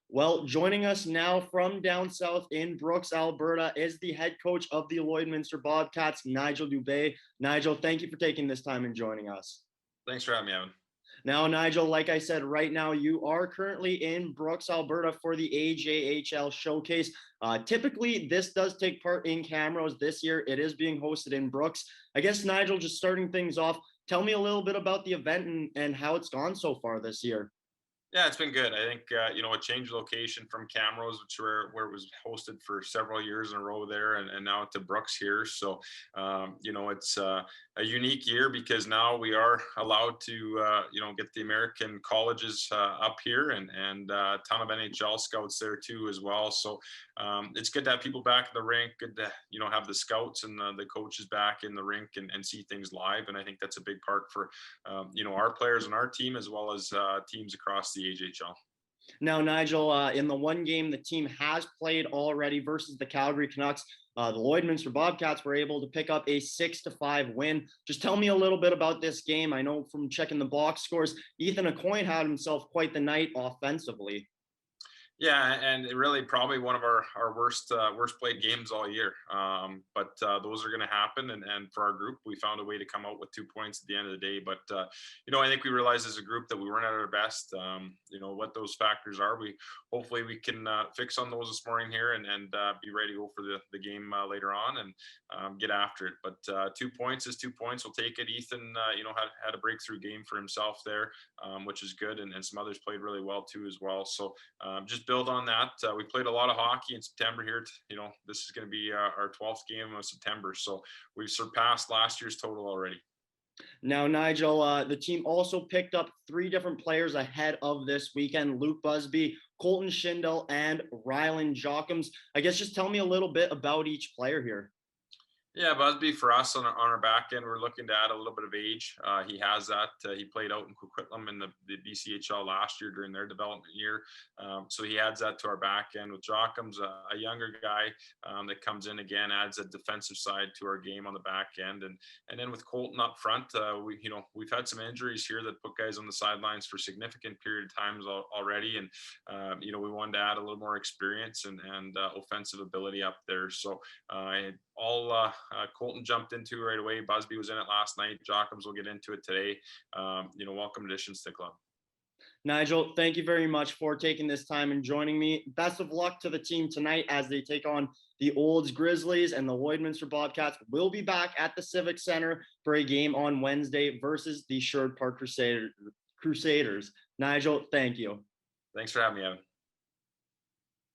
Well, joining us now from down south in Brooks, Alberta, is the head coach of the Lloydminster Bobcats, Nigel Dube. Nigel, thank you for taking this time and joining us. Thanks for having me, Evan. Now, Nigel, like I said, right now you are currently in Brooks, Alberta for the AJHL Showcase. Typically, this does take part in Camrose. This year, it is being hosted in Brooks. I guess, Nigel, just starting things off, tell me a little bit about the event and how it's gone so far this year. Yeah, it's been good. I think a change location from Camrose, which where it was hosted for several years in a row there, and now to Brooks here. So it's a unique year because now we are allowed to get the American colleges up here, and a ton of NHL scouts there too as well. So it's good to have people back in the rink. Good to have the scouts and the coaches back in the rink and see things live. And I think that's a big part for our players and our team as well as teams across the AJHL. Now, Nigel, in the one game the team has played already versus the Calgary Canucks, the Lloydminster Bobcats were able to pick up a 6-5 win. Just tell me a little bit about this game. I know from checking the box scores, Ethan Aucoin had himself quite the night offensively. Yeah, and it really probably one of our worst played games all year. But those are going to happen, and for our group, we found a way to come out with 2 points at the end of the day. But I think we realized as a group that we weren't at our best. What those factors are. Hopefully we can fix on those this morning here and be ready to go for the game later on and get after it. But 2 points is 2 points. We'll take it. Ethan, had a breakthrough game for himself there, which is good, and some others played really well too as well. So just build on that. We played a lot of hockey in September here. This is going to be our 12th game of September. So we've surpassed last year's total already. Now, Nigel, the team also picked up 3 different players ahead of this weekend: Luke Busby, Colton Schindel, and Rylan Jockums. I guess just tell me a little bit about each player here. Yeah, Busby for us on our back end, we're looking to add a little bit of age. He has that. He played out in Coquitlam in the BCHL last year during their development year. So he adds that to our back end. With Jockums, a younger guy that comes in again, adds a defensive side to our game on the back end. And then with Colton up front, we've had some injuries here that put guys on the sidelines for significant period of times already. And, we wanted to add a little more experience and offensive ability up there. So Colton jumped into right away. Busby was in it last night. Jockums will get into it today. Welcome additions to the club. Nigel, thank you very much for taking this time and joining me. Best of luck to the team tonight as they take on the Olds Grizzlies, and the Lloydminster Bobcats will be back at the Civic Center for a game on Wednesday versus the Sherwood Park Crusaders. Nigel, thank you. Thanks for having me, Evan.